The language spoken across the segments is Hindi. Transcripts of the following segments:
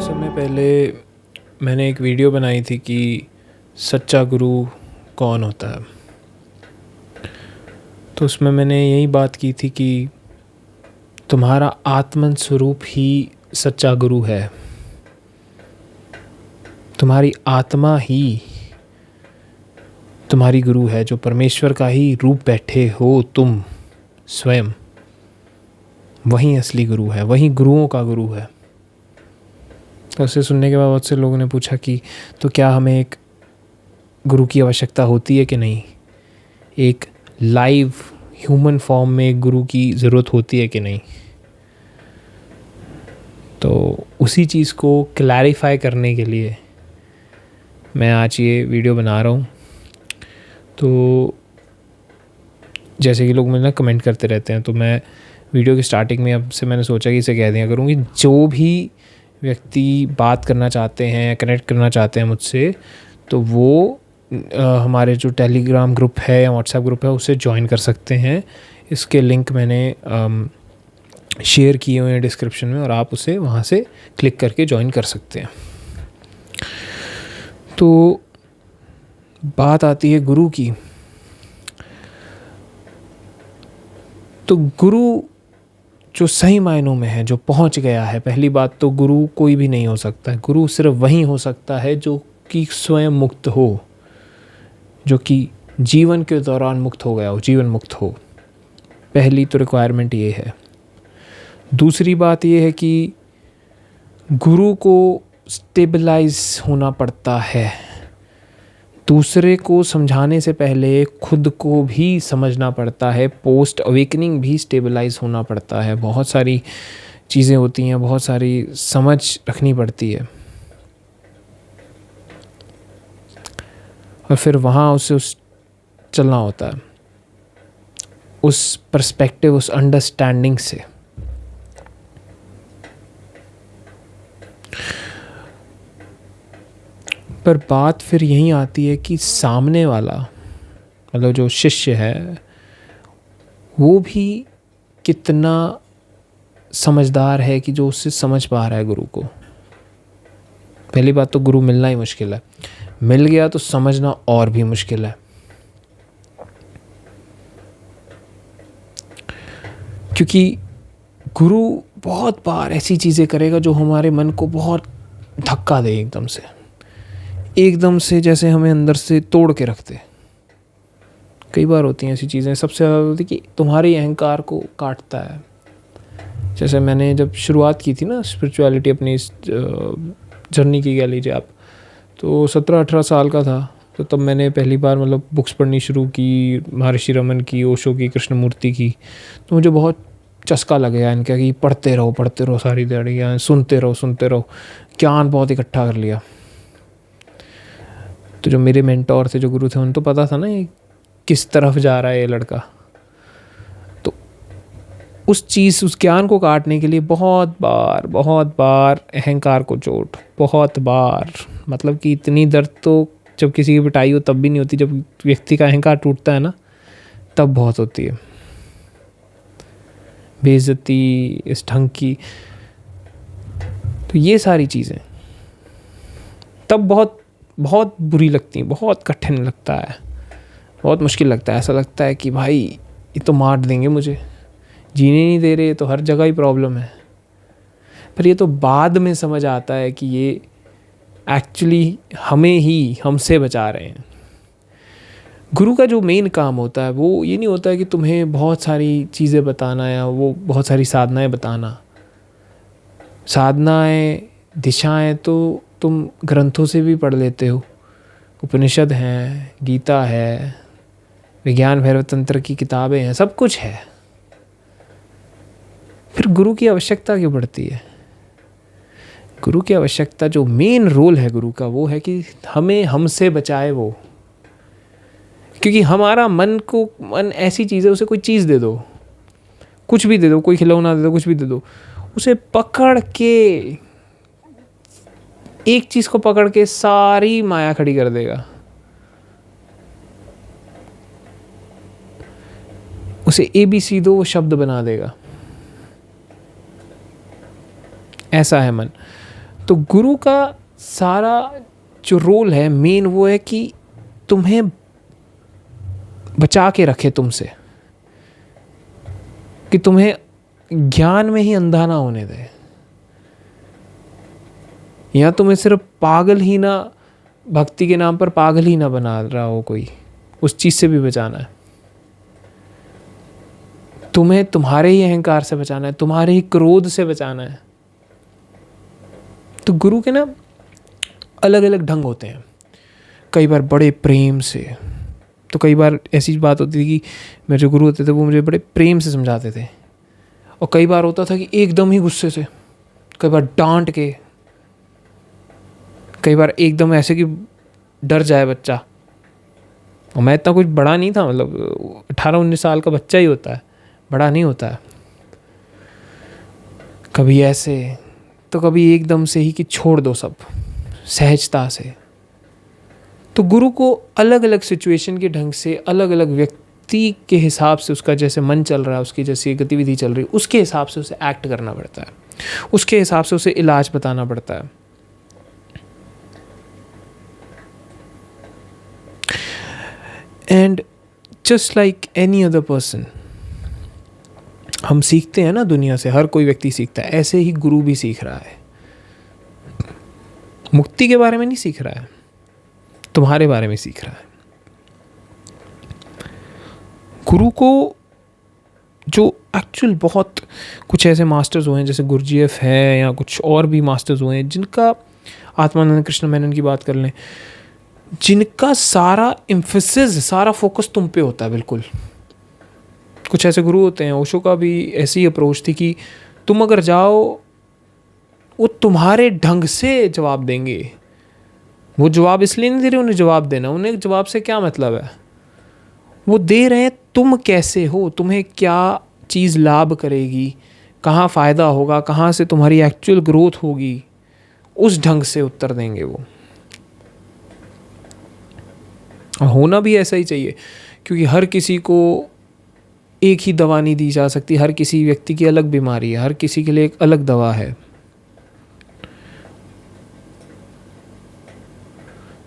समय पहले मैंने एक वीडियो बनाई थी कि सच्चा गुरु कौन होता है। तो उसमें मैंने यही बात की थी कि तुम्हारा आत्मन स्वरूप ही सच्चा गुरु है। तुम्हारी आत्मा ही तुम्हारी गुरु है, जो परमेश्वर का ही रूप बैठे हो तुम स्वयं, वही असली गुरु है, वही गुरुओं का गुरु है। तो उसे सुनने के बाद बहुत से लोगों ने पूछा कि तो क्या हमें एक गुरु की आवश्यकता होती है कि नहीं, एक लाइव ह्यूमन फॉर्म में एक गुरु की ज़रूरत होती है कि नहीं। तो उसी चीज़ को क्लैरिफाई करने के लिए मैं आज ये वीडियो बना रहा हूँ। तो जैसे कि लोग मुझे कमेंट करते रहते हैं, तो मैं वीडियो की स्टार्टिंग में अब से मैंने सोचा कि इसे कह दिया करूँगी, जो भी व्यक्ति बात करना चाहते हैं, कनेक्ट करना चाहते हैं मुझसे, तो वो हमारे जो टेलीग्राम ग्रुप है या व्हाट्सएप ग्रुप है उसे ज्वाइन कर सकते हैं। इसके लिंक मैंने शेयर किए हुए हैं डिस्क्रिप्शन में, और आप उसे वहाँ से क्लिक करके ज्वाइन कर सकते हैं। तो बात आती है गुरु की। तो गुरु जो सही मायनों में है, जो पहुंच गया है, पहली बात तो गुरु कोई भी नहीं हो सकता है। गुरु सिर्फ वही हो सकता है जो कि स्वयं मुक्त हो, जो कि जीवन के दौरान मुक्त हो गया हो, जीवन मुक्त हो। पहली तो रिक्वायरमेंट ये है। दूसरी बात ये है कि गुरु को स्टेबलाइज होना पड़ता है। दूसरे को समझाने से पहले खुद को भी समझना पड़ता है। पोस्ट अवेकनिंग भी स्टेबलाइज होना पड़ता है। बहुत सारी चीज़ें होती हैं, बहुत सारी समझ रखनी पड़ती है, और फिर वहाँ उसे चलना होता है उस पर्सपेक्टिव, उस अंडरस्टैंडिंग से। पर बात फिर यहीं आती है कि सामने वाला, मतलब जो शिष्य है, वो भी कितना समझदार है कि जो उससे समझ पा रहा है गुरु को। पहली बात तो गुरु मिलना ही मुश्किल है, मिल गया तो समझना और भी मुश्किल है। क्योंकि गुरु बहुत बार ऐसी चीज़ें करेगा जो हमारे मन को बहुत धक्का दे, एकदम से जैसे हमें अंदर से तोड़ के रखते। कई बार होती हैं ऐसी चीज़ें। सबसे ज़्यादा होती कि तुम्हारी अहंकार को काटता है। जैसे मैंने जब शुरुआत की थी ना स्पिरिचुअलिटी, अपनी इस जर्नी की कह लीजिए आप, तो 17-18 साल का था। तो तब मैंने पहली बार बुक्स पढ़नी शुरू की, महर्षि रमन की, ओशो की, कृष्णमूर्ति की। तो मुझे बहुत चस्का लग गया इनका कि पढ़ते रहो सारी दिहाड़ी, सुनते रहो। ज्ञान बहुत इकट्ठा कर लिया। तो जो मेरे मेंटोर थे, जो गुरु थे, उन तो पता था ना ये किस तरफ जा रहा है ये लड़का। तो उस ज्ञान को काटने के लिए बहुत बार अहंकार को चोट, बहुत बार, मतलब कि इतनी दर्द तो जब किसी की पिटाई हो तब भी नहीं होती, जब व्यक्ति का अहंकार टूटता है ना, तब बहुत होती है बेइज्जती इस ढंग की। तो ये सारी चीज़ें तब बहुत बुरी लगती हैं, बहुत कठिन लगता है, बहुत मुश्किल लगता है। ऐसा लगता है कि भाई ये तो मार देंगे मुझे, जीने नहीं दे रहे, तो हर जगह ही प्रॉब्लम है। पर ये तो बाद में समझ आता है कि ये एक्चुअली हमसे बचा रहे हैं। गुरु का जो मेन काम होता है वो ये नहीं होता है कि तुम्हें बहुत सारी चीज़ें बताना या वो बहुत सारी साधनाएं बताना। साधनाएं, दिशाएं तो तुम ग्रंथों से भी पढ़ लेते हो। उपनिषद हैं, गीता है, विज्ञान भैरव तंत्र की किताबें हैं, सब कुछ है। फिर गुरु की आवश्यकता क्यों पड़ती है? गुरु की आवश्यकता, जो मेन रोल है गुरु का, वो है कि हमें हमसे बचाए वो। क्योंकि हमारा मन ऐसी चीज़ है, उसे कोई चीज़ दे दो, कुछ भी दे दो, कोई खिलौना दे दो, कुछ भी दे दो, उसे पकड़ के, एक चीज़ को पकड़ के सारी माया खड़ी कर देगा। उसे ABC दो, वो शब्द बना देगा। ऐसा है मन। तो गुरु का सारा जो रोल है मेन वो है कि तुम्हें बचा के रखे तुमसे, कि तुम्हें ज्ञान में ही अंधा ना होने दे, या तुम्हें सिर्फ पागल ही ना, भक्ति के नाम पर पागल ही ना बना रहा हो कोई, उस चीज से भी बचाना है। तुम्हें तुम्हारे ही अहंकार से बचाना है, तुम्हारे ही क्रोध से बचाना है। तो गुरु के ना अलग अलग ढंग होते हैं, कई बार बड़े प्रेम से, तो कई बार ऐसी बात होती थी कि मेरे जो गुरु होते थे वो मुझे बड़े प्रेम से समझाते थे, और कई बार होता था कि एकदम ही गुस्से से, कई बार डांट के, कई बार एकदम ऐसे कि डर जाए बच्चा। और मैं इतना कुछ बड़ा नहीं था, मतलब 18-19 साल का बच्चा ही होता है, बड़ा नहीं होता है। कभी ऐसे तो कभी एकदम से ही कि छोड़ दो सब, सहजता से। तो गुरु को अलग अलग सिचुएशन के ढंग से, अलग अलग व्यक्ति के हिसाब से, उसका जैसे मन चल रहा है, उसकी जैसी गतिविधि चल रही है, उसके हिसाब से उसे एक्ट करना पड़ता है, उसके हिसाब से उसे इलाज बताना पड़ता है। And just like any other person, हम सीखते हैं ना दुनिया से, हर कोई व्यक्ति सीखता है, ऐसे ही गुरु भी सीख रहा है। मुक्ति के बारे में नहीं सीख रहा है, तुम्हारे बारे में सीख रहा है। गुरु को जो एक्चुअल बहुत कुछ ऐसे मास्टर्स हुए हैं, जैसे गुरुजीएफ है या कुछ और भी मास्टर्स हुए हैं, जिनका, आत्मानंद कृष्ण मेनन की बात कर लें, जिनका सारा एम्फेसिस, सारा फोकस तुम पे होता है बिल्कुल। कुछ ऐसे गुरु होते हैं, ओशो का भी ऐसी अप्रोच थी कि तुम अगर जाओ, वो तुम्हारे ढंग से जवाब देंगे। वो जवाब इसलिए नहीं दे रहे उन्हें जवाब देना, उन्हें जवाब से क्या मतलब है, वो दे रहे हैं तुम कैसे हो, तुम्हें क्या चीज़ लाभ करेगी, कहाँ फ़ायदा होगा, कहाँ से तुम्हारी एक्चुअल ग्रोथ होगी, उस ढंग से उत्तर देंगे वो। और होना भी ऐसा ही चाहिए, क्योंकि हर किसी को एक ही दवा नहीं दी जा सकती, हर किसी व्यक्ति की अलग बीमारी है, हर किसी के लिए एक अलग दवा है।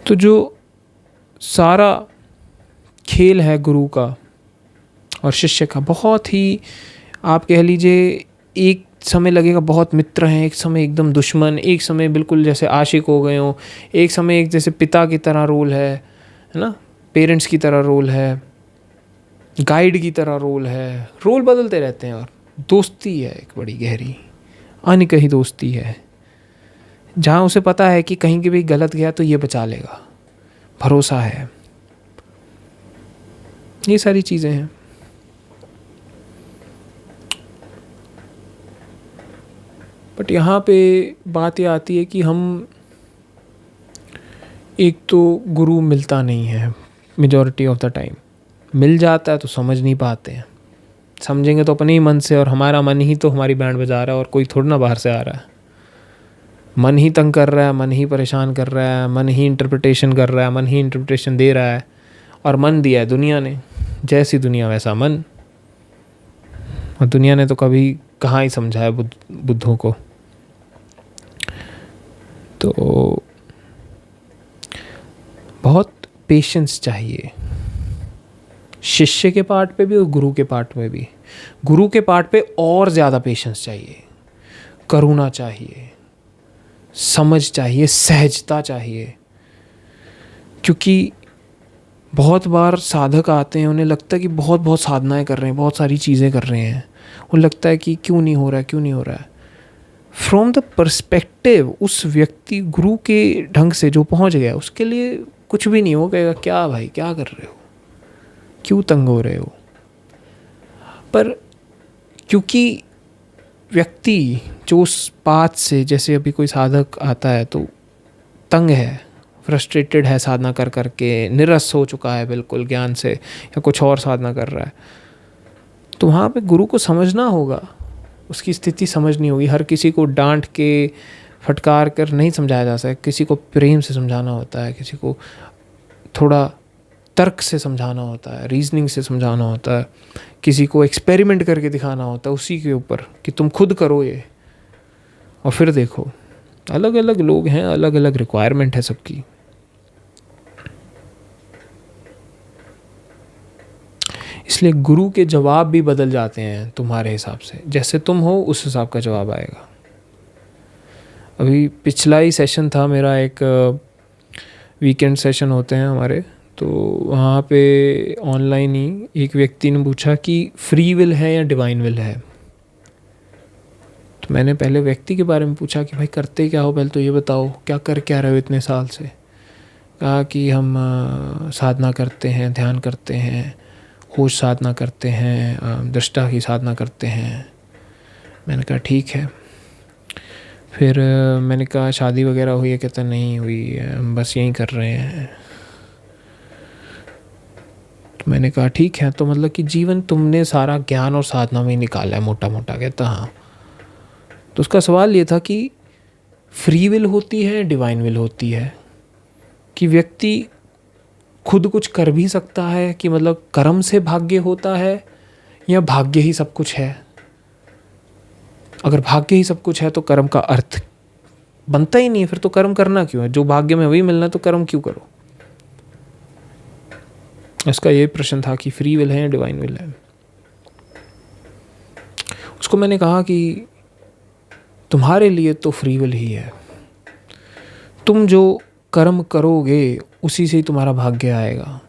तो जो सारा खेल है गुरु का और शिष्य का, बहुत ही, आप कह लीजिए, एक समय लगेगा बहुत मित्र हैं, एक समय एकदम दुश्मन, एक समय बिल्कुल जैसे आशिक हो गए हो, एक समय एक जैसे पिता की तरह रोल है ना, पेरेंट्स की तरह रोल है, गाइड की तरह रोल है, रोल बदलते रहते हैं। और दोस्ती है एक बड़ी गहरी, अनकही दोस्ती है, जहाँ उसे पता है कि कहीं के भी गलत गया तो ये बचा लेगा, भरोसा है, ये सारी चीज़ें हैं। बट यहाँ पे बात ये आती है कि हम, एक तो गुरु मिलता नहीं है मेजॉरिटी ऑफ द टाइम, मिल जाता है तो समझ नहीं पाते हैं, समझेंगे तो अपने ही मन से, और हमारा मन ही तो हमारी बैंड बजा रहा है, और कोई थोड़ा ना बाहर से आ रहा है। मन ही तंग कर रहा है, मन ही परेशान कर रहा है, मन ही इंटरप्रिटेशन कर रहा है, मन ही इंटरप्रिटेशन दे रहा है। और मन दिया है दुनिया ने, जैसी दुनिया वैसा मन। और दुनिया ने तो कभी कहाँ ही समझा है बुद्धों को। तो बहुत पेशेंस चाहिए, शिष्य के पार्ट पे भी और गुरु के पार्ट में भी। गुरु के पार्ट पे और ज़्यादा पेशेंस चाहिए, करुणा चाहिए, समझ चाहिए, सहजता चाहिए। क्योंकि बहुत बार साधक आते हैं, उन्हें लगता है कि बहुत बहुत साधनाएं कर रहे हैं, बहुत सारी चीज़ें कर रहे हैं, उन्हें लगता है कि क्यों नहीं हो रहा है, क्यों नहीं हो रहा है। फ्रॉम द पर्सपेक्टिव उस व्यक्ति, गुरु के ढंग से जो पहुंच गया, उसके लिए कुछ भी नहीं हो, कहेगा क्या भाई क्या कर रहे हो, क्यों तंग हो रहे हो। पर क्योंकि व्यक्ति जो उस बात से, जैसे अभी कोई साधक आता है तो तंग है, फ्रस्ट्रेटेड है, साधना कर करके निरस हो चुका है बिल्कुल ज्ञान से, या कुछ और साधना कर रहा है, तो वहाँ पे गुरु को समझना होगा, उसकी स्थिति समझनी होगी। हर किसी को डांट के फटकार कर नहीं समझाया जा सकता, किसी को प्रेम से समझाना होता है, किसी को थोड़ा तर्क से समझाना होता है, रीजनिंग से समझाना होता है, किसी को एक्सपेरिमेंट करके दिखाना होता है उसी के ऊपर कि तुम खुद करो ये और फिर देखो। अलग अलग लोग हैं, अलग अलग रिक्वायरमेंट है सबकी। इसलिए गुरु के जवाब भी बदल जाते हैं तुम्हारे हिसाब से, जैसे तुम हो उस हिसाब का जवाब आएगा। अभी पिछला ही सेशन था मेरा, एक वीकेंड सेशन होते हैं हमारे, तो वहाँ पे ऑनलाइन ही एक व्यक्ति ने पूछा कि फ्री विल है या डिवाइन विल है। तो मैंने पहले व्यक्ति के बारे में पूछा कि भाई करते क्या हो, पहले तो ये बताओ क्या कर क्या रहे हो इतने साल से। कहा कि हम साधना करते हैं, ध्यान करते हैं, होश साधना करते हैं, दृष्टा की साधना करते हैं। मैंने कहा ठीक है। फिर मैंने कहा शादी वगैरह हुई है? कहता नहीं हुई है, हम बस यही कर रहे हैं। तो मैंने कहा ठीक है, तो मतलब कि जीवन तुमने सारा ज्ञान और साधना में ही निकाला है मोटा मोटा। कहता हाँ। तो उसका सवाल ये था कि फ्री विल होती है, डिवाइन विल होती है, कि व्यक्ति खुद कुछ कर भी सकता है, कि मतलब कर्म से भाग्य होता है, या भाग्य ही सब कुछ है। अगर भाग्य ही सब कुछ है तो कर्म का अर्थ बनता ही नहीं है, फिर तो कर्म करना क्यों है? जो भाग्य में वही मिलना है तो कर्म क्यों करो? इसका ये प्रश्न था कि फ्री विल है या डिवाइन विल है। उसको मैंने कहा कि तुम्हारे लिए तो फ्री विल ही है। तुम जो कर्म करोगे उसी से ही तुम्हारा भाग्य आएगा।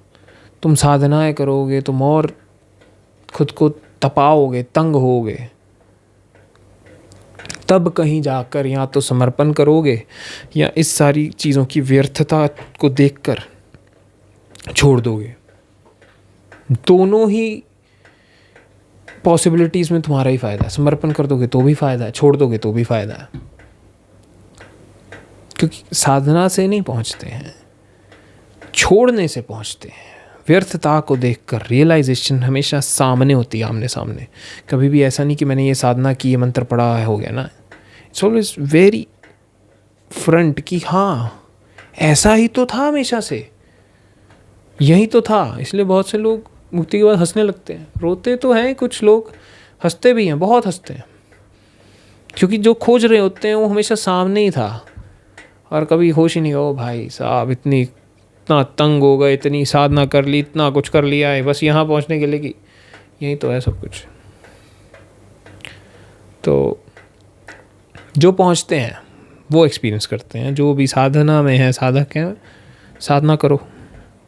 तुम साधनाएं करोगे, तुम और खुद को तपाओगे, तंग होगे, तब कहीं जाकर या तो समर्पण करोगे या इस सारी चीज़ों की व्यर्थता को देखकर छोड़ दोगे। दोनों ही पॉसिबिलिटीज़ में तुम्हारा ही फ़ायदा है। समर्पण कर दोगे तो भी फ़ायदा है, छोड़ दोगे तो भी फ़ायदा है। क्योंकि साधना से नहीं पहुंचते हैं, छोड़ने से पहुंचते हैं। व्यर्थता को देखकर रियलाइजेशन हमेशा सामने होती है, आमने सामने। कभी भी ऐसा नहीं कि मैंने ये साधना की, ये मंत्र पढ़ा है, हो गया ना। इट्स ऑलवेज वेरी फ्रंट कि हाँ ऐसा ही तो था हमेशा से, यही तो था। इसलिए बहुत से लोग मुक्ति के बाद हंसने लगते हैं। रोते तो हैं कुछ लोग, हंसते भी हैं, बहुत हंसते हैं, क्योंकि जो खोज रहे होते हैं वो हमेशा सामने ही था। और कभी होश ही नहीं हो भाई साहब, इतना तंग हो गए, इतनी साधना कर ली, इतना कुछ कर लिया है बस यहाँ पहुँचने के लिए कि यही तो है सब कुछ। तो जो पहुँचते हैं वो एक्सपीरियंस करते हैं। जो भी साधना में है, साधक हैं, साधना करो,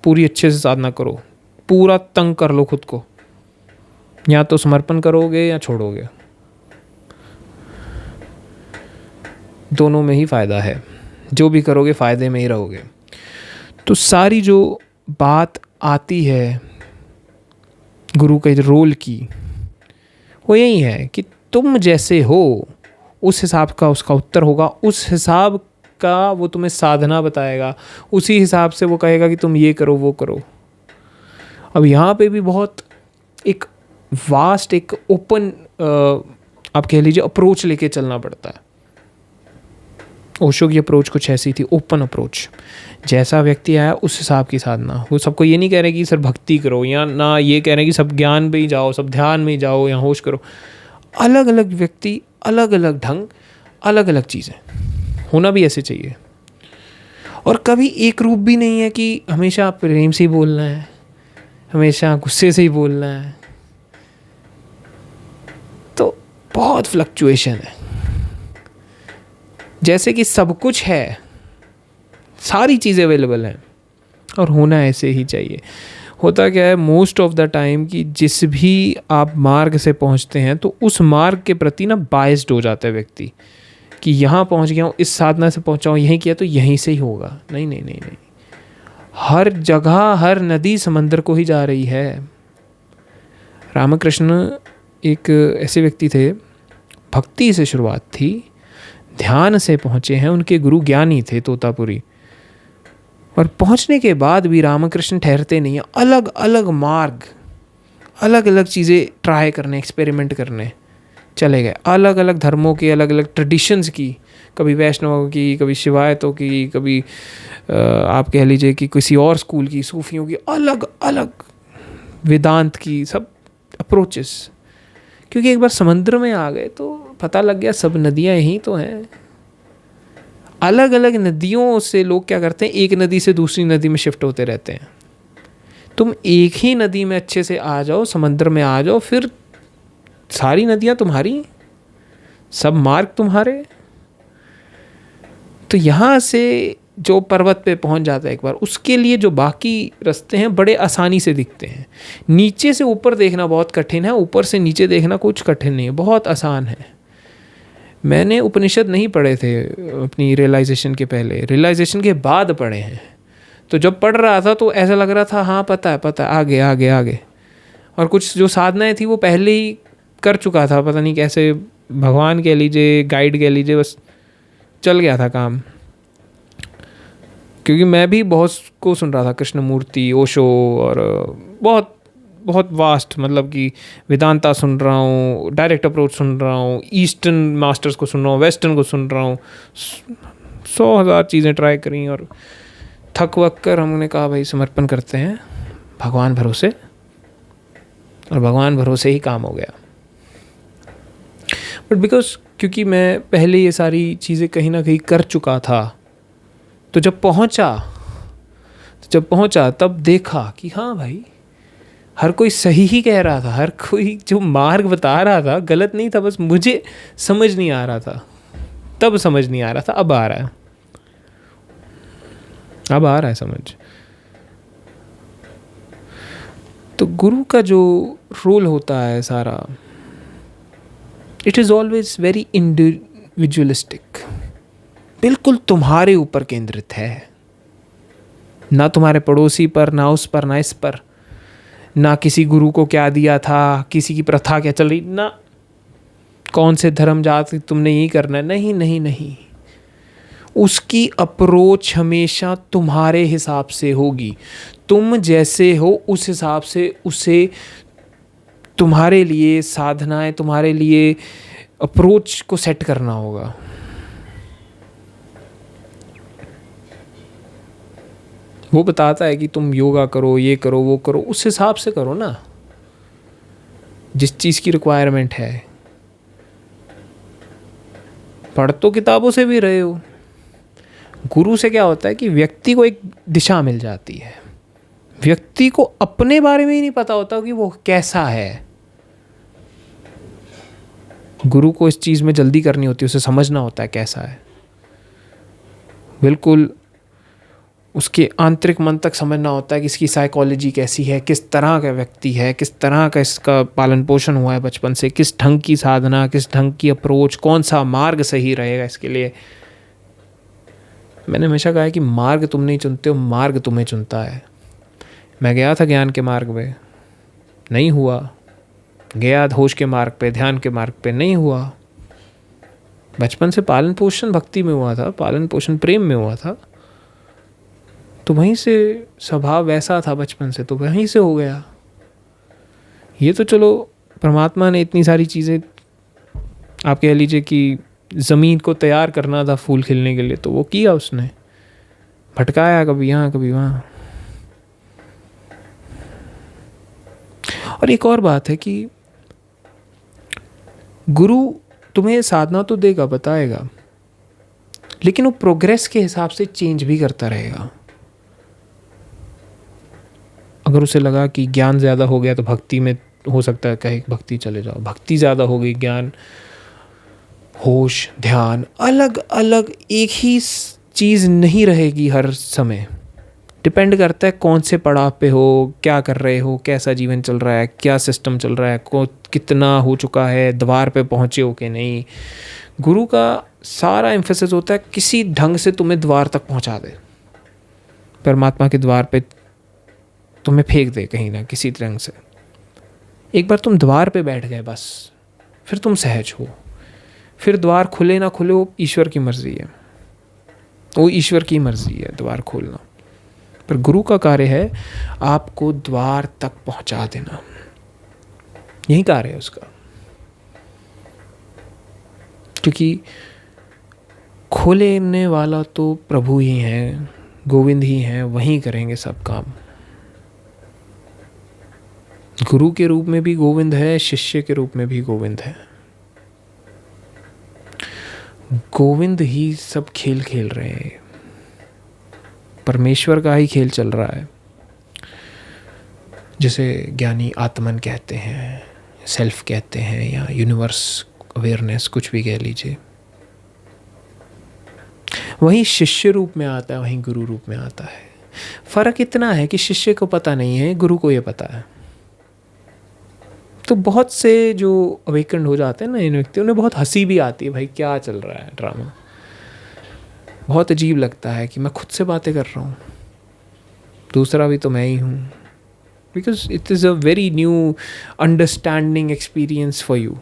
पूरी अच्छे से साधना करो, पूरा तंग कर लो खुद को। या तो समर्पण करोगे या छोड़ोगे, दोनों में ही फ़ायदा है। जो भी करोगे फ़ायदे में ही रहोगे। तो सारी जो बात आती है गुरु के रोल की, वो यही है कि तुम जैसे हो उस हिसाब का उसका उत्तर होगा, उस हिसाब का वो तुम्हें साधना बताएगा, उसी हिसाब से वो कहेगा कि तुम ये करो वो करो। अब यहाँ पे भी बहुत एक वास्ट, एक ओपन आप कह लीजिए अप्रोच लेके चलना पड़ता है। ओशो की अप्रोच कुछ ऐसी थी, ओपन अप्रोच। जैसा व्यक्ति आया उस हिसाब की साधना। वो सबको ये नहीं कह रहे कि सर भक्ति करो, या ना ये कह रहे हैं कि सब ज्ञान में ही जाओ, सब ध्यान में ही जाओ या होश करो। अलग अलग व्यक्ति, अलग अलग ढंग, अलग अलग चीज़ें, होना भी ऐसे चाहिए। और कभी एक रूप भी नहीं है कि हमेशा प्रेम से ही बोलना है, हमेशा गुस्से से ही बोलना है। तो बहुत फ्लक्चुएशन है। जैसे कि सब कुछ है, सारी चीज़ें अवेलेबल हैं, और होना ऐसे ही चाहिए। होता क्या है मोस्ट ऑफ द टाइम कि जिस भी आप मार्ग से पहुंचते हैं तो उस मार्ग के प्रति ना बायस्ड हो जाता है व्यक्ति, कि यहाँ पहुंच गया हूँ, इस साधना से पहुंचा हूँ, यहीं किया तो यहीं से ही होगा। नहीं नहीं नहीं नहीं, हर जगह, हर नदी समंदर को ही जा रही है। रामकृष्ण एक ऐसे व्यक्ति थे, भक्ति से शुरुआत थी, ध्यान से पहुँचे हैं। उनके गुरु ज्ञानी थे तोतापुरी, और पहुँचने के बाद भी रामकृष्ण ठहरते नहीं हैं। अलग अलग मार्ग, अलग अलग चीज़ें ट्राई करने, एक्सपेरिमेंट करने चले गए। अलग अलग धर्मों की, अलग अलग ट्रेडिशंस की, कभी वैष्णवों की, कभी शिवायतों की, कभी आप कह लीजिए कि किसी और स्कूल की, सूफियों की, अलग अलग वेदांत की, सब अप्रोचेस। क्योंकि एक बार समुद्र में आ गए तो पता लग गया सब नदियाँ यहीं तो हैं। अलग अलग नदियों से लोग क्या करते हैं, एक नदी से दूसरी नदी में शिफ्ट होते रहते हैं। तुम एक ही नदी में अच्छे से आ जाओ, समंदर में आ जाओ, फिर सारी नदियाँ तुम्हारी, सब मार्ग तुम्हारे। तो यहाँ से जो पर्वत पे पहुँच जाता है एक बार, उसके लिए जो बाकी रास्ते हैं बड़े आसानी से दिखते हैं। नीचे से ऊपर देखना बहुत कठिन है, ऊपर से नीचे देखना कुछ कठिन नहीं है, बहुत आसान है। मैंने उपनिषद नहीं पढ़े थे अपनी रियलाइजेशन के पहले, रियलाइजेशन के बाद पढ़े हैं। तो जब पढ़ रहा था तो ऐसा लग रहा था हाँ पता है आगे आगे आगे। और कुछ जो साधनाएं थी वो पहले ही कर चुका था, पता नहीं कैसे, भगवान कह लीजिए, गाइड कह लीजिए, बस चल गया था काम। क्योंकि मैं भी बहुत को सुन रहा था, कृष्णमूर्ति, ओशो, और बहुत बहुत वास्ट, मतलब कि वेदांता सुन रहा हूँ, डायरेक्ट अप्रोच सुन रहा हूँ, ईस्टर्न मास्टर्स को सुन रहा हूँ, वेस्टर्न को सुन रहा हूँ, 100,000 चीज़ें ट्राई करी, और थक वक कर हमने कहा भाई समर्पण करते हैं भगवान भरोसे, और भगवान भरोसे ही काम हो गया। बट बिकॉज क्योंकि मैं पहले ये सारी चीज़ें कहीं ना कहीं कर चुका था, तो जब पहुंचा तब देखा कि हाँ भाई हर कोई सही ही कह रहा था, हर कोई जो मार्ग बता रहा था गलत नहीं था, बस मुझे समझ नहीं आ रहा था, तब समझ नहीं आ रहा था, अब आ रहा है समझ। तो गुरु का जो रोल होता है सारा, it is always very individualistic, बिल्कुल तुम्हारे ऊपर केंद्रित है, ना तुम्हारे पड़ोसी पर, ना उस पर, ना इस पर, ना किसी गुरु को क्या दिया था, किसी की प्रथा क्या चल रही, ना कौन से धर्म जात तुमने यही करना है, नहीं नहीं नहीं। उसकी अप्रोच हमेशा तुम्हारे हिसाब से होगी, तुम जैसे हो उस हिसाब से उसे, तुम्हारे लिए साधनाएं, तुम्हारे लिए अप्रोच को सेट करना होगा। वो बताता है कि तुम योगा करो, ये करो, वो करो, उस हिसाब से करो ना, जिस चीज़ की रिक्वायरमेंट है। पढ़ तो किताबों से भी रहे हो, गुरु से क्या होता है कि व्यक्ति को एक दिशा मिल जाती है, व्यक्ति को अपने बारे में ही नहीं पता होता कि वो कैसा है। गुरु को इस चीज़ में जल्दी करनी होती है, उसे समझना होता है कैसा है, बिल्कुल उसके आंतरिक मन तक समझना होता है कि इसकी साइकोलॉजी कैसी है, किस तरह का व्यक्ति है, किस तरह का इसका पालन पोषण हुआ है बचपन से, किस ढंग की साधना, किस ढंग की अप्रोच, कौन सा मार्ग सही रहेगा इसके लिए। मैंने हमेशा कहा है कि मार्ग तुम नहीं चुनते हो, मार्ग तुम्हें चुनता है। मैं गया था ज्ञान के मार्ग पे, नहीं हुआ, गया होश के मार्ग पे, ध्यान के मार्ग पे, नहीं हुआ। बचपन से पालन पोषण भक्ति में हुआ था, पालन पोषण प्रेम में हुआ था, तो वहीं से स्वभाव वैसा था बचपन से, तो वहीं से हो गया। ये तो चलो परमात्मा ने इतनी सारी चीज़ें, आप कह लीजिए कि ज़मीन को तैयार करना था फूल खिलने के लिए, तो वो किया उसने, भटकाया कभी यहाँ कभी वहाँ। और एक और बात है कि गुरु तुम्हें साधना तो देगा, बताएगा, लेकिन वो प्रोग्रेस के हिसाब से चेंज भी करता रहेगा। अगर उसे लगा कि ज्ञान ज़्यादा हो गया तो भक्ति में हो सकता है कहे भक्ति चले जाओ, भक्ति ज़्यादा हो गई, ज्ञान, होश, ध्यान, अलग अलग एक ही चीज़ नहीं रहेगी हर समय। डिपेंड करता है कौन से पड़ाव पे हो, क्या कर रहे हो, कैसा जीवन चल रहा है, क्या सिस्टम चल रहा है, कितना हो चुका है, द्वार पे पहुँचे हो कि नहीं। गुरु का सारा एम्फेसिस होता है किसी ढंग से तुम्हें द्वार तक पहुँचा दे, परमात्मा के द्वार पे तुम्हें फेंक दे कहीं ना किसी ढंग से। एक बार तुम द्वार पे बैठ गए बस, फिर तुम सहज हो, फिर द्वार खुले ना खुले वो ईश्वर की मर्जी है, वो ईश्वर की मर्जी है द्वार खोलना। पर गुरु का कार्य है आपको द्वार तक पहुंचा देना, यही कार्य है उसका। क्योंकि खोलने वाला तो प्रभु ही है, गोविंद ही हैं, वहीं करेंगे सब काम। गुरु के रूप में भी गोविंद है, शिष्य के रूप में भी गोविंद है। गोविंद ही सब खेल खेल रहे हैं, परमेश्वर का ही खेल चल रहा है, जिसे ज्ञानी आत्मन कहते हैं, सेल्फ कहते हैं, या यूनिवर्स अवेयरनेस, कुछ भी कह लीजिए। वहीं शिष्य रूप में आता है, वहीं गुरु रूप में आता है। फर्क इतना है कि शिष्य को पता नहीं है, गुरु को ये पता है। तो बहुत से जो अवेकन्ड हो जाते हैं ना इन व्यक्ति, उन्हें बहुत हंसी भी आती है, भाई क्या चल रहा है ड्रामा, बहुत अजीब लगता है कि मैं खुद से बातें कर रहा हूँ, दूसरा भी तो मैं ही हूँ। Because it is a very new understanding experience for you.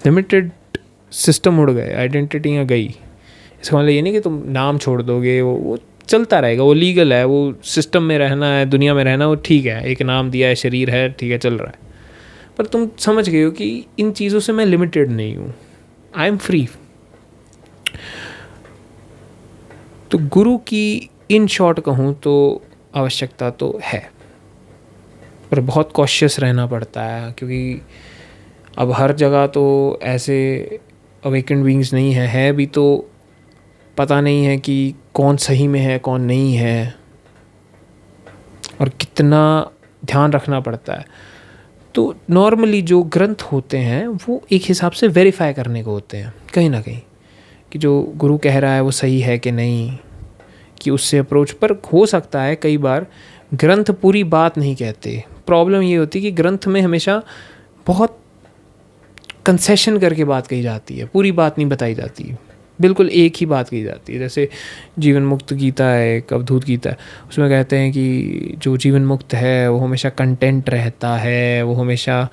Limited system उड़ गए, आइडेंटिटियाँ गई। इसका मतलब ये नहीं कि तुम नाम छोड़ दोगे, वो चलता रहेगा, वो लीगल है, वो सिस्टम में रहना है, दुनिया में रहना, वो ठीक है, एक नाम दिया है, शरीर है, ठीक है, चल रहा है। पर तुम समझ गए हो कि इन चीज़ों से मैं लिमिटेड नहीं हूँ, आई एम फ्री। तो गुरु की इन शॉर्ट कहूँ तो आवश्यकता तो है, पर बहुत कॉशियस रहना पड़ता है, क्योंकि अब हर जगह तो ऐसे अवेकेंड बीइंग्स नहीं है भी तो पता नहीं है कि कौन सही में है, कौन नहीं है, और कितना ध्यान रखना पड़ता है। तो नॉर्मली जो ग्रंथ होते हैं वो एक हिसाब से वेरीफाई करने को होते हैं कहीं ना कहीं, कि जो गुरु कह रहा है वो सही है कि नहीं, कि उससे अप्रोच। पर हो सकता है कई बार ग्रंथ पूरी बात नहीं कहते। प्रॉब्लम ये होती है कि ग्रंथ में हमेशा बहुत कंसेशन करके बात कही जाती है, पूरी बात नहीं बताई जाती, बिल्कुल एक ही बात कही जाती है। जैसे जीवन मुक्त गीता है, एक अवधूत गीता है, उसमें कहते हैं कि जो जीवन मुक्त है वो हमेशा कंटेंट रहता है, वो हमेशा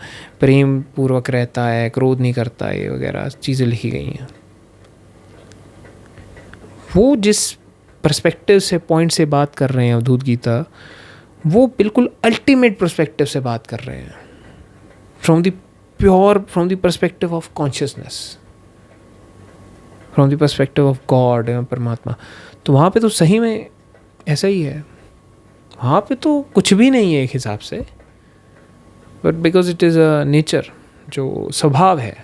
प्रेम पूर्वक रहता है, क्रोध नहीं करता है, वगैरह चीज़ें लिखी गई हैं। वो जिस पर्सपेक्टिव से, पॉइंट से बात कर रहे हैं अवधूत गीता, वो बिल्कुल अल्टीमेट पर्सपेक्टिव से बात कर रहे हैं, from the perspective of consciousness, from the perspective of God, परमात्मा। तो वहाँ पे तो सही में ऐसा ही है, वहाँ पे तो कुछ भी नहीं है एक हिसाब से, but because it is a nature, जो स्वभाव है,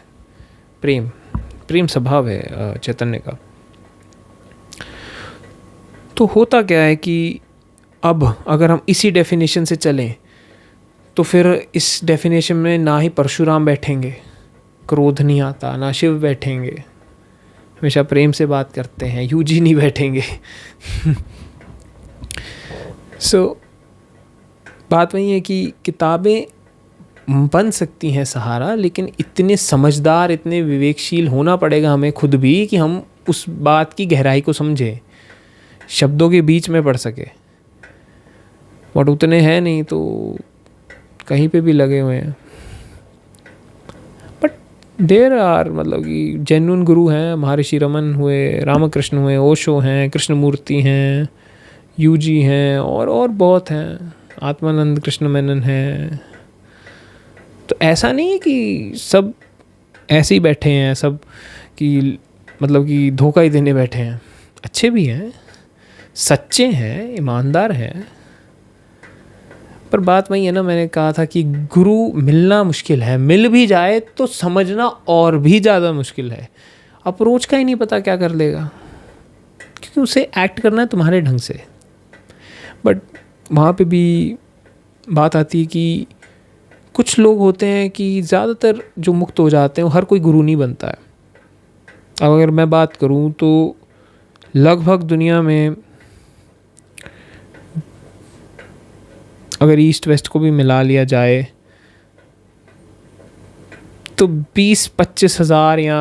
प्रेम स्वभाव है चैतन्य का। तो होता क्या है कि अब अगर हम इसी डेफिनेशन से चलें तो फिर इस डेफिनेशन में ना ही परशुराम बैठेंगे, क्रोध नहीं आता, ना शिव बैठेंगे, हमेशा प्रेम से बात करते हैं, यूजी नहीं बैठेंगे। बात वही है कि किताबें बन सकती हैं सहारा, लेकिन इतने समझदार, इतने विवेकशील होना पड़ेगा हमें खुद भी कि हम उस बात की गहराई को समझें, शब्दों के बीच में पढ़ सके। बट उतने हैं नहीं, तो कहीं पे भी लगे हुए हैं। बट देयर आर, मतलब कि जेन्युइन गुरु हैं, महर्षि रमन हुए, रामकृष्ण हुए, ओशो हैं, कृष्णमूर्ति हैं, यूजी हैं, और बहुत हैं, आत्मानंद कृष्ण मेनन हैं। तो ऐसा नहीं है कि सब ऐसे ही बैठे हैं, सब कि मतलब कि धोखा ही देने बैठे हैं। अच्छे भी हैं, सच्चे हैं, ईमानदार हैं। पर बात वही है ना, मैंने कहा था कि गुरु मिलना मुश्किल है, मिल भी जाए तो समझना और भी ज़्यादा मुश्किल है। अप्रोच का ही नहीं पता क्या कर लेगा, क्योंकि उसे एक्ट करना है तुम्हारे ढंग से। बट वहाँ पे भी बात आती है कि कुछ लोग होते हैं कि ज़्यादातर जो मुक्त हो जाते हैं वो हर कोई गुरु नहीं बनता है। अब अगर मैं बात करूँ तो लगभग दुनिया में अगर ईस्ट वेस्ट को भी मिला लिया जाए तो 20-25 हज़ार या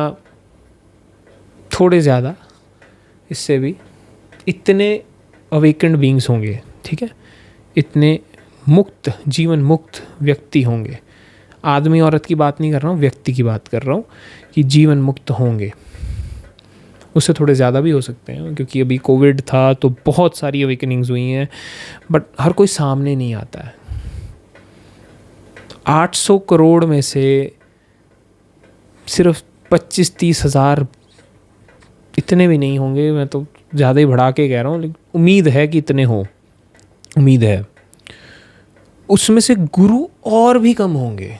थोड़े ज़्यादा इससे भी इतने अवेकेंड बीइंग्स होंगे, ठीक है, इतने मुक्त, जीवन मुक्त व्यक्ति होंगे। आदमी औरत की बात नहीं कर रहा हूँ, व्यक्ति की बात कर रहा हूँ कि जीवन मुक्त होंगे। उससे थोड़े ज़्यादा भी हो सकते हैं, क्योंकि अभी कोविड था तो बहुत सारी अवेकनिंग्स हुई हैं, बट हर कोई सामने नहीं आता है। 800 करोड़ में से सिर्फ 25-30 हज़ार, इतने भी नहीं होंगे, मैं तो ज़्यादा ही बढ़ा के कह रहा हूँ, लेकिन उम्मीद है कि इतने हों, उम्मीद है। उसमें से गुरु और भी कम होंगे,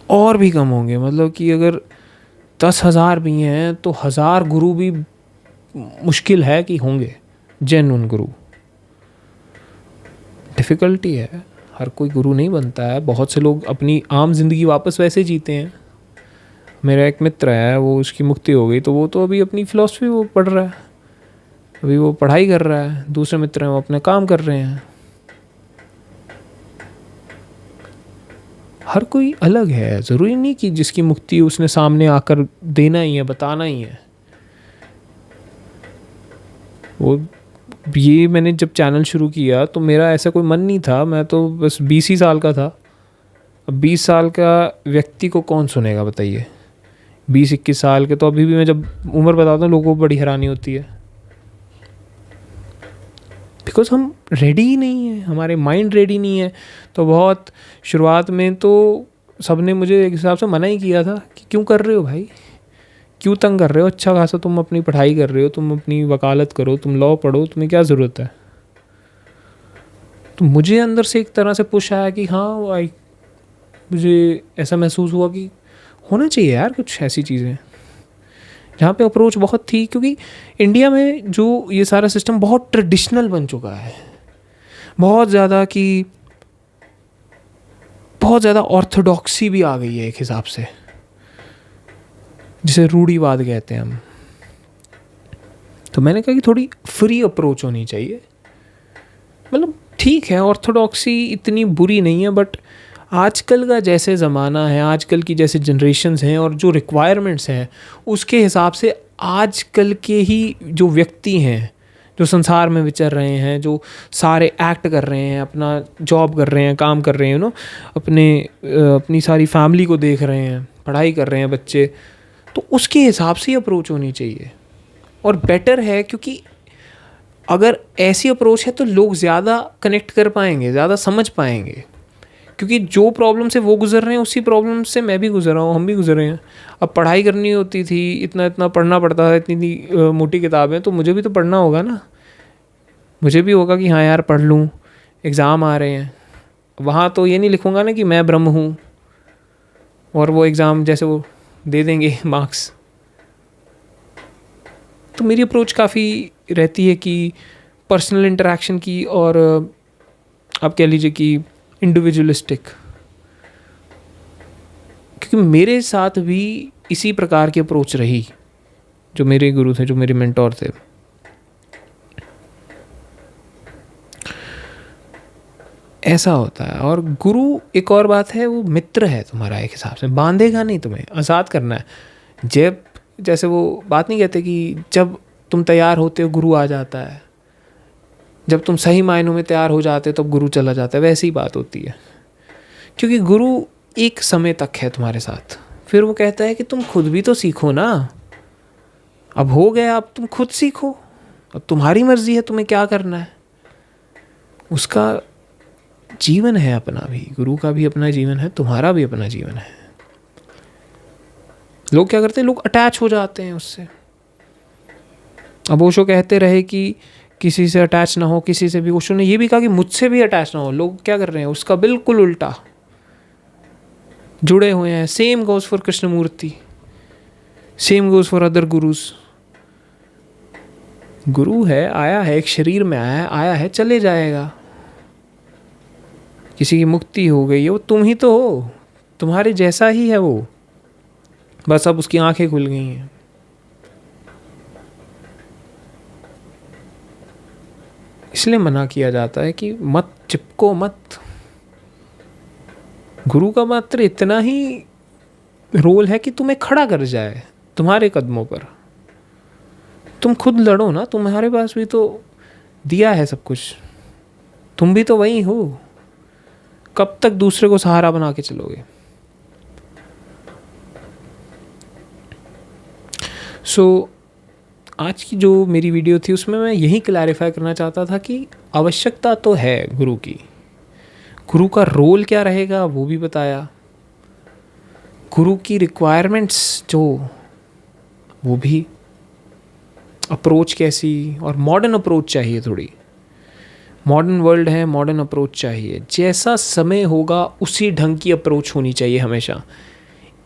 और भी कम होंगे, मतलब कि अगर 10,000 भी हैं तो 1,000 गुरु भी मुश्किल है कि होंगे जेन्युइन गुरु। डिफ़िकल्टी है, हर कोई गुरु नहीं बनता है। बहुत से लोग अपनी आम जिंदगी वापस वैसे जीते हैं। मेरा एक मित्र है, वो उसकी मुक्ति हो गई तो वो तो अभी अपनी फ़िलॉसफी वो पढ़ रहा है, अभी वो पढ़ाई कर रहा है। दूसरे मित्र हैं वो अपने काम कर रहे हैं। हर कोई अलग है, ज़रूरी नहीं कि जिसकी मुक्ति उसने सामने आकर देना ही है, बताना ही है। वो ये मैंने जब चैनल शुरू किया तो मेरा ऐसा कोई मन नहीं था, मैं तो बस 20 ही साल का था। अब 20 साल का व्यक्ति को कौन सुनेगा बताइए? 20-21 साल के तो अभी भी मैं जब उम्र बताता हूँ लोगों को बड़ी हैरानी होती है, बिकॉज हम रेडी ही नहीं है, हमारे माइंड रेडी नहीं है। तो बहुत शुरुआत में तो सबने मुझे एक हिसाब से मना ही किया था कि क्यों कर रहे हो भाई, क्यों तंग कर रहे हो, अच्छा खासा तुम अपनी पढ़ाई कर रहे हो, तुम अपनी वकालत करो, तुम लॉ पढ़ो, तुम्हें क्या ज़रूरत है। तो मुझे अंदर से एक तरह से पुश आया कि हाँ भाई, मुझे ऐसा महसूस हुआ कि होना चाहिए यार कुछ ऐसी चीज़ें जहाँ पे अप्रोच बहुत थी। क्योंकि इंडिया में जो ये सारा सिस्टम बहुत ट्रेडिशनल बन चुका है, बहुत ज़्यादा, कि बहुत ज़्यादा ऑर्थोडॉक्सी भी आ गई है एक हिसाब से, जिसे रूढ़िवाद कहते हैं हम। तो मैंने कहा कि थोड़ी फ्री अप्रोच होनी चाहिए। मतलब ठीक है, ऑर्थोडॉक्सी इतनी बुरी नहीं है, बट आजकल का जैसे ज़माना है, आजकल की जैसे जनरेशन्स हैं और जो रिक्वायरमेंट्स हैं उसके हिसाब से आजकल के ही जो व्यक्ति हैं, जो संसार में विचर रहे हैं, जो सारे एक्ट कर रहे हैं, अपना जॉब कर रहे हैं, काम कर रहे हैं, अपनी सारी फैमिली को देख रहे हैं, पढ़ाई कर रहे हैं बच्चे, तो उसके हिसाब से ही अप्रोच होनी चाहिए। और बेटर है, क्योंकि अगर ऐसी अप्रोच है तो लोग ज़्यादा कनेक्ट कर पाएंगे, ज़्यादा समझ पाएंगे। क्योंकि जो प्रॉब्लम से वो गुजर रहे हैं उसी प्रॉब्लम से मैं भी गुजर रहा हूँ, हम भी गुजर रहे हैं। अब पढ़ाई करनी होती थी, इतना इतना पढ़ना पड़ता था, इतनी मोटी किताबें, तो मुझे भी तो पढ़ना होगा ना। मुझे भी होगा कि हाँ यार पढ़ लूँ, एग्ज़ाम आ रहे हैं। वहाँ तो ये नहीं लिखूँगा ना कि मैं ब्रह्म हूँ और वो एग्ज़ाम जैसे वो दे देंगे मार्क्स। तो मेरी अप्रोच काफ़ी रहती है कि पर्सनल इंटरेक्शन की, और आप कह लीजिए कि इंडिविजुअलिस्टिक। क्योंकि मेरे साथ भी इसी प्रकार की अप्रोच रही, जो मेरे गुरु थे, जो मेरे मेंटोर थे। ऐसा होता है। और गुरु एक और बात है, वो मित्र है तुम्हारा, एक हिसाब से बांधेगा नहीं, तुम्हें आज़ाद करना है। जब जैसे वो बात नहीं कहते कि जब तुम तैयार होते हो गुरु आ जाता है, जब तुम सही मायनों में तैयार हो जाते हो तब गुरु चला जाता है, वैसी बात होती है। क्योंकि गुरु एक समय तक है तुम्हारे साथ, फिर वो कहता है कि तुम खुद भी तो सीखो ना, अब हो गया, अब तुम खुद सीखो, अब तुम्हारी मर्जी है तुम्हें क्या करना है। उसका जीवन है अपना भी, गुरु का भी अपना जीवन है, तुम्हारा भी अपना जीवन है। लोग क्या करते हैं, लोग अटैच हो जाते हैं उससे। अब ओशो कहते रहे कि किसी से अटैच ना हो, किसी से भी। ओशो ने ये भी कहा कि मुझसे भी अटैच ना हो। लोग क्या कर रहे हैं, उसका बिल्कुल उल्टा जुड़े हुए हैं। Same goes for Krishnamurti, same goes for other gurus. गुरु है, आया है, एक शरीर में आया है, चले जाएगा। किसी की मुक्ति हो गई है, वो तुम ही तो हो, तुम्हारे जैसा ही है वो, बस अब उसकी आंखें खुल गई हैं। इसलिए मना किया जाता है कि मत चिपको मत। गुरु का मात्र इतना ही रोल है कि तुम्हें खड़ा कर जाए तुम्हारे कदमों पर। तुम खुद लड़ो ना, तुम्हारे पास भी तो दिया है सब कुछ, तुम भी तो वही हो। कब तक दूसरे को सहारा बना के चलोगे? सो आज की जो मेरी वीडियो थी उसमें मैं यही क्लैरिफाई करना चाहता था कि आवश्यकता तो है गुरु की, गुरु का रोल क्या रहेगा वो भी बताया, गुरु की रिक्वायरमेंट्स जो वो भी, अप्रोच कैसी, और मॉडर्न अप्रोच चाहिए, थोड़ी मॉडर्न वर्ल्ड है, मॉडर्न अप्रोच चाहिए। जैसा समय होगा उसी ढंग की अप्रोच होनी चाहिए हमेशा।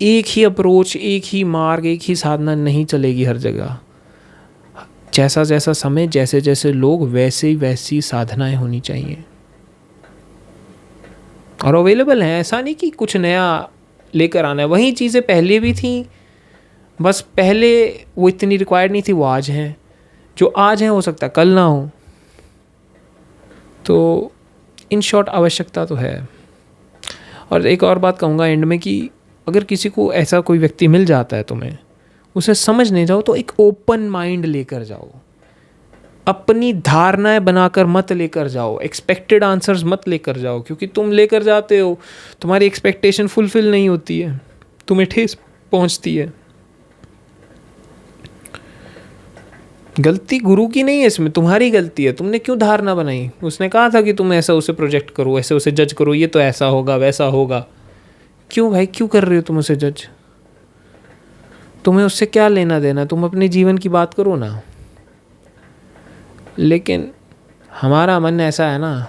एक ही अप्रोच, एक ही मार्ग, एक ही साधना नहीं चलेगी हर जगह। जैसा जैसा समय, जैसे जैसे लोग, वैसे वैसी साधनाएं होनी चाहिए और अवेलेबल हैं। ऐसा नहीं कि कुछ नया लेकर आना है, वही चीज़ें पहले भी थी, बस पहले वो इतनी रिक्वायर्ड नहीं थी, वो आज हैं। जो आज हैं हो सकता है कल ना हो। तो इन शॉर्ट आवश्यकता तो है। और एक और बात कहूँगा एंड में कि अगर किसी को ऐसा कोई व्यक्ति मिल जाता है तुम्हें, उसे समझने जाओ तो एक ओपन माइंड लेकर जाओ, अपनी धारणाएं बनाकर मत लेकर जाओ, एक्सपेक्टेड आंसर्स मत लेकर जाओ, क्योंकि तुम लेकर जाते हो, तुम्हारी एक्सपेक्टेशन फुलफिल नहीं होती है, तुम्हें ठेस पहुंचती है। गलती गुरु की नहीं है इसमें, तुम्हारी गलती है। तुमने क्यों धारणा बनाई? उसने कहा था कि तुम ऐसा उसे प्रोजेक्ट करो, ऐसे उसे जज करो, ये तो ऐसा होगा वैसा होगा। क्यों भाई, क्यों कर रहे हो तुम उसे जज? तुम्हें उससे क्या लेना देना? तुम अपने जीवन की बात करो ना। लेकिन हमारा मन ऐसा है ना,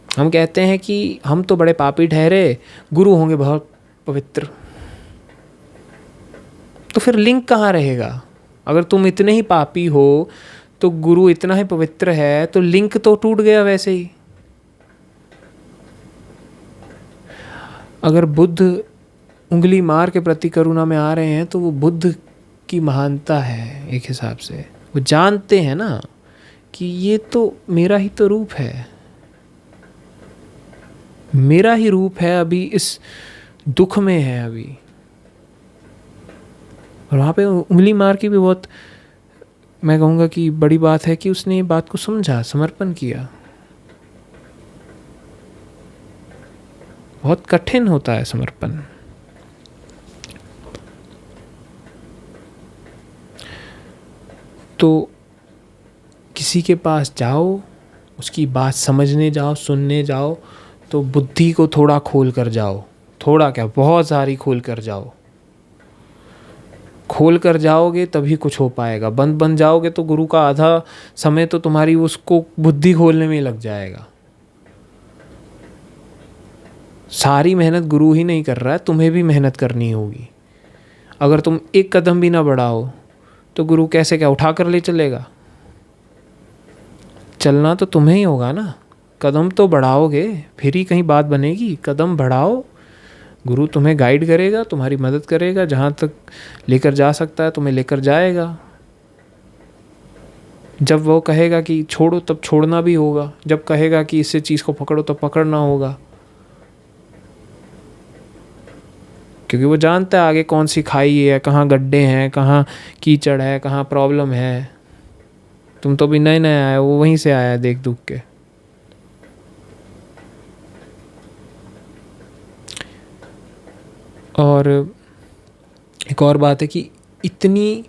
हम कहते हैं कि हम तो बड़े पापी ठहरे, गुरु होंगे बहुत पवित्र। तो फिर लिंक कहाँ रहेगा? अगर तुम इतने ही पापी हो तो गुरु इतना ही पवित्र है, तो लिंक तो टूट गया वैसे ही। अगर बुद्ध उंगली मार के प्रति करुणा में आ रहे हैं तो वो बुद्ध की महानता है। एक हिसाब से वो जानते हैं ना कि ये तो मेरा ही तो रूप है, मेरा ही रूप है, अभी इस दुख में है अभी। और वहाँ पे उंगली मार की भी बहुत, मैं कहूँगा कि बड़ी बात है कि उसने ये बात को समझा, समर्पण किया। बहुत कठिन होता है समर्पण। तो किसी के पास जाओ, उसकी बात समझने जाओ, सुनने जाओ, तो बुद्धि को थोड़ा खोल कर जाओ। थोड़ा क्या, बहुत सारी खोल कर जाओ। खोल कर जाओगे तभी कुछ हो पाएगा। बंद बन जाओगे तो गुरु का आधा समय तो तुम्हारी उसको बुद्धि खोलने में लग जाएगा। सारी मेहनत गुरु ही नहीं कर रहा है, तुम्हें भी मेहनत करनी होगी। अगर तुम एक कदम भी ना बढ़ाओ तो गुरु कैसे, क्या उठा कर ले चलेगा? चलना तो तुम्हें ही होगा ना। कदम तो बढ़ाओगे फिर ही कहीं बात बनेगी। कदम बढ़ाओ, गुरु तुम्हें गाइड करेगा, तुम्हारी मदद करेगा, जहाँ तक लेकर जा सकता है तुम्हें लेकर जाएगा। जब वो कहेगा कि छोड़ो तब छोड़ना भी होगा, जब कहेगा कि इस चीज़ को पकड़ो तब पकड़ना होगा, क्योंकि वो जानता है आगे कौन सी खाई है, कहाँ गड्ढे हैं, कहाँ कीचड़ है, कहाँ प्रॉब्लम है। तुम तो भी नए नए आए, वो वहीं से आया है देख दुख के। और एक और बात है कि इतनी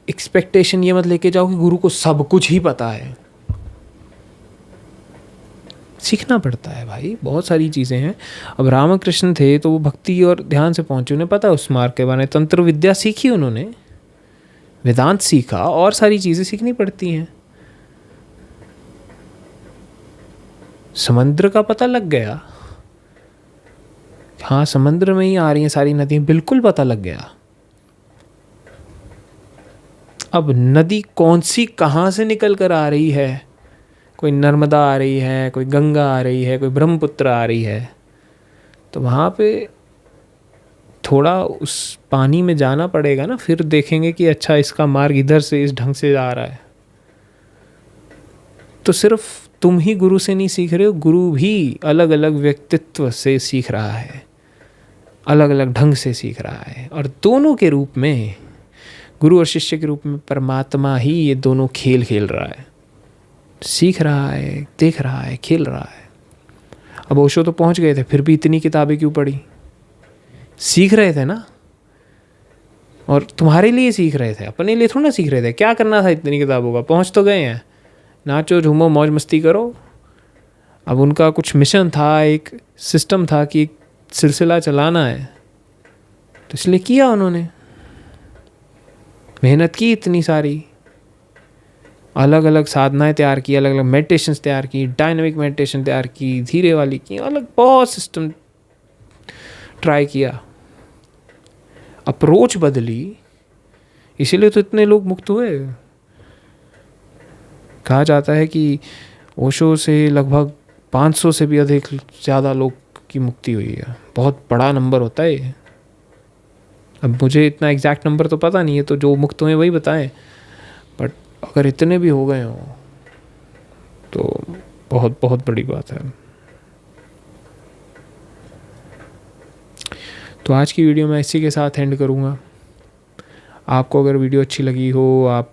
एक्सपेक्टेशन ये मत लेके जाओ कि गुरु को सब कुछ ही पता है। सीखना पड़ता है भाई, बहुत सारी चीज़ें हैं। अब रामकृष्ण थे तो वो भक्ति और ध्यान से पहुँचे, उन्हें पता है उस मार्ग के बारे में। तंत्र विद्या सीखी उन्होंने, वेदांत सीखा, और सारी चीज़ें सीखनी पड़ती हैं। समंदर का पता लग गया, हाँ समुद्र में ही आ रही हैं सारी नदियाँ, बिल्कुल पता लग गया। अब नदी कौन सी कहाँ से निकल कर आ रही है, कोई नर्मदा आ रही है, कोई गंगा आ रही है, कोई ब्रह्मपुत्र आ रही है, तो वहाँ पे थोड़ा उस पानी में जाना पड़ेगा ना, फिर देखेंगे कि अच्छा इसका मार्ग इधर से इस ढंग से आ रहा है। तो सिर्फ तुम ही गुरु से नहीं सीख रहे हो, गुरु भी अलग अलग व्यक्तित्व से सीख रहा है, अलग अलग ढंग से सीख रहा है। और दोनों के रूप में, गुरु और शिष्य के रूप में परमात्मा ही ये दोनों खेल खेल रहा है, सीख रहा है, देख रहा है, खेल रहा है। अब ओशो तो पहुंच गए थे, फिर भी इतनी किताबें क्यों पढ़ी? सीख रहे थे ना, और तुम्हारे लिए सीख रहे थे, अपने लिए थोड़ा ना सीख रहे थे। क्या करना था इतनी किताबों का? पहुंच तो गए हैं, नाचो झूमो मौज मस्ती करो। अब उनका कुछ मिशन था, एक सिस्टम था कि एक सिलसिला चलाना है, तो इसलिए किया उन्होंने, मेहनत की इतनी सारी, अलग अलग साधनाएं तैयार की, अलग अलग मेडिटेशंस तैयार की, डायनामिक मेडिटेशन तैयार की, धीरे वाली की, अलग बहुत सिस्टम ट्राई किया। अप्रोच बदली, इसीलिए तो इतने लोग मुक्त हुए। कहा जाता है कि ओशो से लगभग 500 से भी अधिक ज़्यादा लोग की मुक्ति हुई है। बहुत बड़ा नंबर होता है ये। अब मुझे इतना एग्जैक्ट नंबर तो पता नहीं है, तो जो मुक्त हुए वही बताएं, बट अगर इतने भी हो गए हों तो बहुत बहुत बड़ी बात है। तो आज की वीडियो मैं इसी के साथ एंड करूँगा। आपको अगर वीडियो अच्छी लगी हो, आप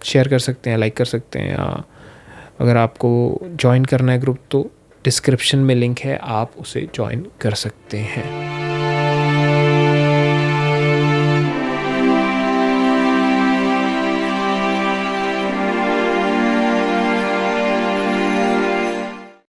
शेयर कर सकते हैं, लाइक कर सकते हैं, या अगर आपको ज्वाइन करना है ग्रुप तो डिस्क्रिप्शन में लिंक है, आप उसे ज्वाइन कर सकते हैं।